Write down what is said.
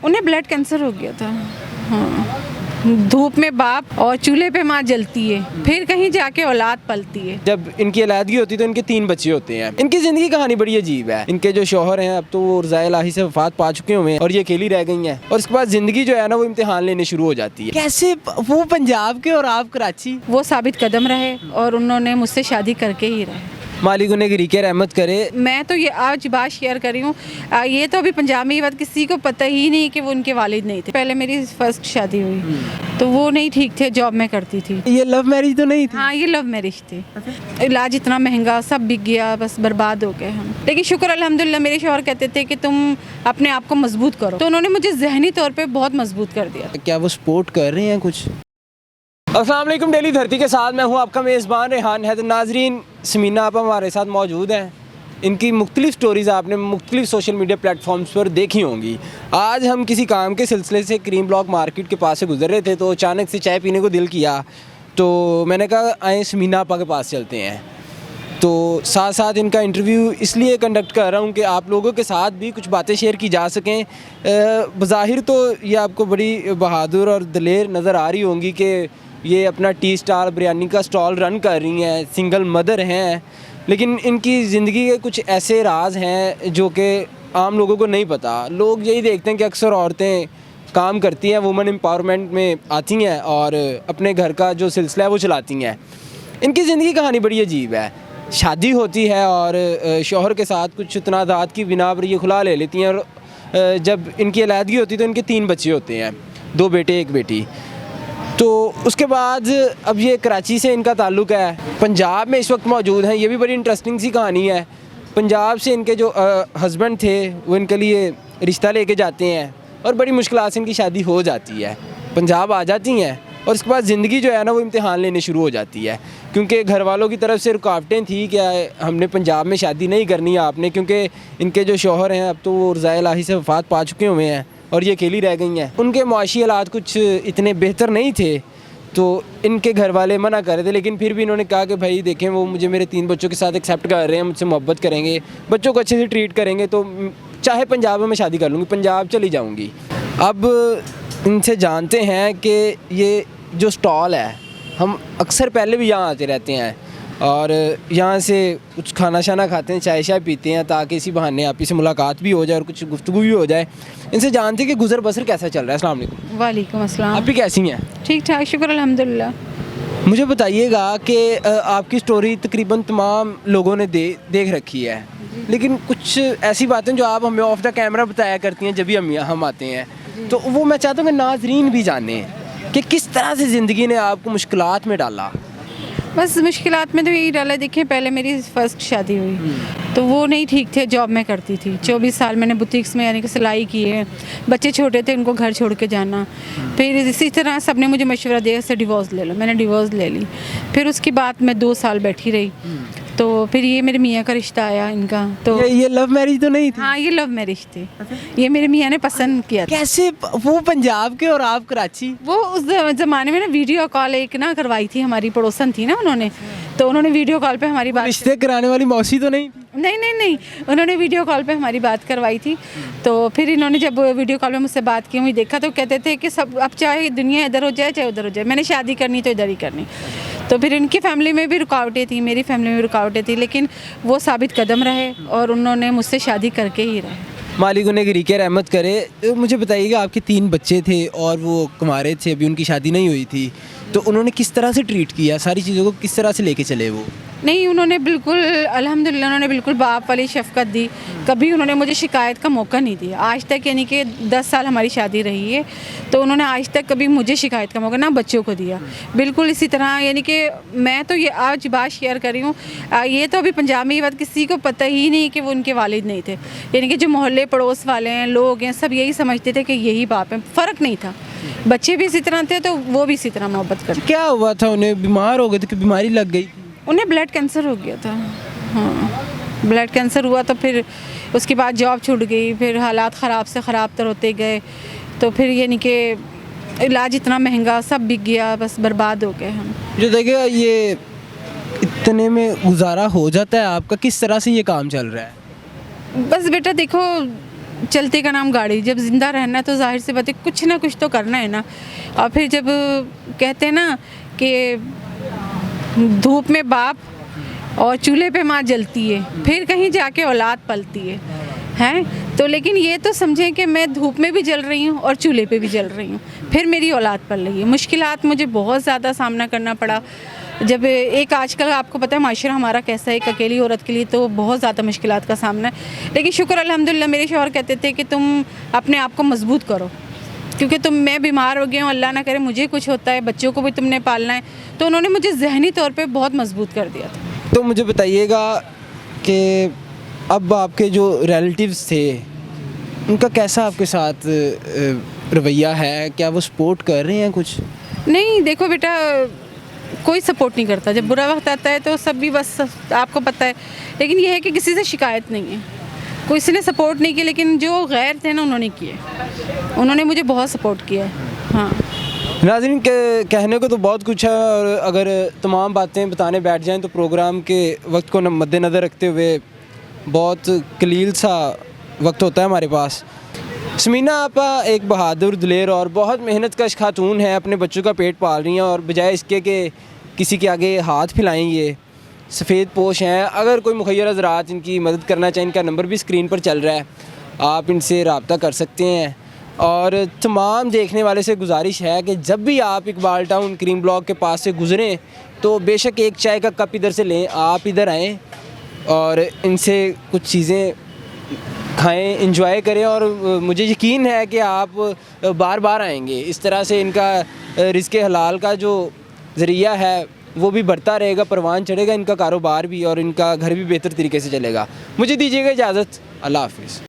उन्हें blood cancer हो गया था। हाँ, धूप में बाप और चूल्हे पे माँ जलती है, फिर कहीं जाके औलाद पलती है। जब इनकी अलैदगी होती है तो इनके 3 बच्चे होते हैं। इनकी ज़िंदगी कहानी बड़ी अजीब है। इनके जो शौहर हैं अब तो वो रज़ाए इलाही से वफ़ात पा चुके हुए हैं और ये अकेली रह गई हैं, और उसके बाद ज़िंदगी जो है ना वो इम्तिहान लेने शुरू हो जाती है। कैसे वो पंजाब के और आप कराची? वो साबित कदम रहे और उन्होंने मुझसे शादी करके ही रहे। मालिक उन्हें गिरी रहमत करे। मैं तो ये आज बात शेयर कर रही हूँ, ये तो अभी पंजाब में ये बात किसी को पता ही नहीं कि वो उनके वालिद नहीं थे। पहले मेरी फर्स्ट शादी हुई तो वो नहीं ठीक थे, जॉब में करती थी। ये लव मैरिज तो नहीं थी? हाँ, ये लव मैरिज थी। इलाज इतना महंगा, सब बिक गया, बस बर्बाद हो गए हम। लेकिन शुक्र अल्हम्दुलिल्लाह, मेरे शौहर कहते थे कि तुम अपने आप को मजबूत करो, तो उन्होंने मुझे जहनी तौर पे बहुत मजबूत कर दिया। क्या वो सपोर्ट कर रहे हैं कुछ? अस्सलाम वालेकुम, डेली धरती के साथ मैं हूँ आपका मेज़बान रेहान हैदर। नाजरीन, समीना आप हमारे साथ मौजूद हैं। इनकी मुख्तलिफ स्टोरीज़ आपने मुख्तलिफ सोशल मीडिया प्लेटफॉर्म्स पर देखी होंगी। आज हम किसी काम के सिलसिले से क्रीम ब्लॉक मार्केट के पास से गुजर रहे थे तो अचानक से चाय पीने को दिल किया, तो मैंने कहा आए समीना आपा के पास चलते हैं। तो साथ साथ इनका इंटरव्यू इसलिए कंडक्ट कर रहा हूँ कि आप लोगों के साथ भी कुछ बातें शेयर की जा सकें। बज़ाहिर तो ये आपको बड़ी बहादुर और दलेर नज़र आ रही होंगी कि ये अपना टी स्टार बिरयानी का स्टॉल रन कर रही हैं, सिंगल मदर हैं, लेकिन इनकी ज़िंदगी के कुछ ऐसे राज हैं जो कि आम लोगों को नहीं पता। लोग यही देखते हैं कि अक्सर औरतें काम करती हैं, वुमेन एम्पावरमेंट में आती हैं और अपने घर का जो सिलसिला है वो चलाती हैं। इनकी ज़िंदगी कहानी बड़ी अजीब है। शादी होती है और शौहर के साथ कुछ तनाज़ात की बिना पर ये खुला ले लेती हैं, और जब इनकी अलैदगी होती है तो इनके 3 बच्चे होते हैं, 2 बेटे 1 बेटी। तो उसके बाद अब ये कराची से इनका ताल्लुक़ है, पंजाब में इस वक्त मौजूद हैं। ये भी बड़ी इंटरेस्टिंग सी कहानी है। पंजाब से इनके जो हस्बैंड थे वो इनके लिए रिश्ता लेके जाते हैं और बड़ी मुश्किलात से इनकी शादी हो जाती है। पंजाब आ जाती हैं और उसके बाद ज़िंदगी जो है ना वो इम्तिहान लेने शुरू हो जाती है, क्योंकि घर वालों की तरफ से रुकावटें थी कि हमने पंजाब में शादी नहीं करनी है आपने, क्योंकि इनके जो शौहर हैं अब तो वो रज़ाए इलाही से वफ़ात पा चुके हुए हैं और ये अकेली रह गई हैं। उनके मुआशी हालात कुछ इतने बेहतर नहीं थे तो इनके घर वाले मना कर रहे थे, लेकिन फिर भी इन्होंने कहा कि भाई देखें, वो मुझे मेरे 3 बच्चों के साथ एक्सेप्ट कर रहे हैं, मुझसे मोहब्बत करेंगे, बच्चों को अच्छे से ट्रीट करेंगे, तो चाहे पंजाब में मैं शादी कर लूँगी, पंजाब चली जाऊँगी। अब इनसे जानते हैं कि ये जो स्टॉल है, हम अक्सर पहले भी यहाँ आते रहते हैं और यहाँ से कुछ खाना शाना खाते हैं, चाय शाय पीते हैं, ताकि इसी बहाने आप ही से मुलाकात भी हो जाए और कुछ गुफ्तगू भी हो जाए। इनसे जानते हैं कि गुज़र बसर कैसा चल रहा है। अस्सलाम वालेकुम। वालेकुम अस्सलाम। आप भी कैसी हैं? ठीक ठाक, शुक्र अल्हम्दुलिल्लाह। मुझे बताइएगा कि आपकी स्टोरी तकरीबन तमाम लोगों ने देख रखी है, लेकिन कुछ ऐसी बातें जो आप हमें ऑफ द कैमरा बताया करती हैं जब भी हम आते हैं, तो वो मैं चाहता हूँ कि नाजरीन भी जाने कि किस तरह से ज़िंदगी ने आपको मुश्किलात में डाला। बस मुश्किलात में तो यही डाला। देखिए, पहले मेरी फर्स्ट शादी हुई तो वो नहीं ठीक थे, जॉब में करती थी। 24 साल मैंने बुटीक्स में यानी कि सिलाई की है, बच्चे छोटे थे, उनको घर छोड़ के जाना। फिर इसी तरह सब ने मुझे मशवरा दिया से डिवोर्स ले लो, मैंने डिवोर्स ले ली। फिर उसके बाद मैं 2 साल बैठी रही, तो फिर ये मेरे मियाँ का रिश्ता आया इनका। तो ये लव मैरिज तो नहीं थी? हाँ, ये लव मैरिज थी। ये मेरे मियाँ ने पसंद किया था। कैसे वो पंजाब के और आप कराची? वो उस ज़माने में ना वीडियो कॉल एक ना करवाई थी, हमारी पड़ोसन थी ना उन्होंने, तो उन्होंने वीडियो कॉल पे हमारी बात, रिश्ते कराने वाली मौसी तो नहीं? नहीं, उन्होंने वीडियो कॉल पे हमारी बात करवाई थी। तो फिर इन्होंने जब वीडियो कॉल पे मुझसे बात की, मुझे देखा तो कहते थे कि सब अब चाहे दुनिया इधर हो जाए चाहे उधर हो जाए, मैंने शादी करनी तो इधर ही करनी। तो फिर इनकी फैमिली में भी रुकावटें थी, मेरी फैमिली में भी रुकावटें थी, लेकिन वो साबित कदम रहे और उन्होंने मुझसे शादी करके ही रहे। मालिक उन्हें गिरी रहमत करे। मुझे बताइएगा, आपके 3 बच्चे थे और वो कुंवारे थे, अभी उनकी शादी नहीं हुई थी, तो उन्होंने किस तरह से ट्रीट किया, सारी चीज़ों को किस तरह से लेके चले वो? नहीं, उन्होंने बिल्कुल अल्हम्दुलिल्लाह उन्होंने बिल्कुल बाप वाली शफ़क़त दी। कभी उन्होंने मुझे शिकायत का मौका नहीं दिया आज तक, यानी कि 10 साल हमारी शादी रही है, तो उन्होंने आज तक कभी मुझे शिकायत का मौका ना बच्चों को दिया। बिल्कुल इसी तरह, यानी कि मैं तो ये आज बात शेयर कर रही हूँ, ये तो अभी पंजाब में ये बात किसी को पता ही नहीं कि वो उनके वालिद नहीं थे, यानी कि जो मोहल्ले पड़ोस वाले हैं, लोग हैं, सब यही समझते थे कि यही बाप है। फ़र्क नहीं था, बच्चे भी इसी तरह थे तो वो भी इसी तरह मोहब्बत करते। क्या हुआ था उन्हें? बीमार हो गए थे कि बीमारी लग गई? उन्हें ब्लड कैंसर हो गया था। हाँ, ब्लड कैंसर हुआ तो फिर उसके बाद जॉब छूट गई, फिर हालात ख़राब से ख़राब तर होते गए, तो फिर यानी कि इलाज इतना महंगा, सब बिक गया, बस बर्बाद हो गए हम। जो देखिएगा, ये इतने में गुजारा हो जाता है आपका? किस तरह से ये काम चल रहा है? बस बेटा देखो, चलते का नाम गाड़ी, जब ज़िंदा रहना है तो जाहिर सी बात है कुछ ना कुछ तो करना है ना। और फिर जब कहते हैं ना कि धूप में बाप और चूल्हे पे माँ जलती है, फिर कहीं जाके औलाद पलती है, हैं। तो लेकिन ये तो समझें कि मैं धूप में भी जल रही हूँ और चूल्हे पे भी जल रही हूँ, फिर मेरी औलाद पल रही है। मुश्किलात मुझे बहुत ज़्यादा सामना करना पड़ा। जब एक आजकल आपको पता है माशरा हमारा कैसा है, एक अकेली औरत के लिए तो बहुत ज़्यादा मुश्किलात का सामना है। लेकिन शुक्र अल्हम्दुलिल्लाह मेरे शौहर कहते थे कि तुम अपने आप को मजबूत करो, क्योंकि मैं बीमार हो गई हूँ, अल्लाह ना करे मुझे कुछ होता है, बच्चों को भी तुमने पालना है। तो उन्होंने मुझे ज़हनी तौर पे बहुत मजबूत कर दिया था। तो मुझे बताइएगा कि अब आपके जो रिलेटिव्स थे उनका कैसा आपके साथ रवैया है, क्या वो सपोर्ट कर रहे हैं कुछ? नहीं देखो बेटा, कोई सपोर्ट नहीं करता। जब बुरा वक्त आता है तो सब भी बस आपको पता है। लेकिन ये है कि किसी से शिकायत नहीं है, कोई किसी ने सपोर्ट नहीं किया। लेकिन जो गैर थे ना उन्होंने किए, उन्होंने मुझे बहुत सपोर्ट किया है। हाँ नाज़रीन के कहने को तो बहुत कुछ है, और अगर तमाम बातें बताने बैठ जाएं तो प्रोग्राम के वक्त को मद्देनज़र रखते हुए बहुत कलील सा वक्त होता है हमारे पास। समीना आपा एक बहादुर, दिलेर और बहुत मेहनत कश खातून है। अपने बच्चों का पेट पाल रही हैं और बजाय इसके कि किसी के आगे हाथ फैलाएं, ये सफ़ेद पोश हैं। अगर कोई मुखय्यर हज़रात इनकी मदद करना चाहें, इनका नंबर भी स्क्रीन पर चल रहा है, आप इनसे रब्ता कर सकते हैं। और तमाम देखने वाले से गुजारिश है कि जब भी आप इकबाल टाउन क्रीम ब्लॉक के पास से गुज़रें तो बेशक एक चाय का कप इधर से लें, आप इधर आएँ और इनसे कुछ चीज़ें खाएं, इंजॉय करें। और मुझे यकीन है कि आप बार बार आएंगे। इस तरह से इनका रिज़्क़ हलाल का जो ज़रिया है वो भी बढ़ता रहेगा, परवान चढ़ेगा इनका कारोबार भी, और इनका घर भी बेहतर तरीके से चलेगा। मुझे दीजिएगा इजाज़त, अल्लाह हाफ़िज़।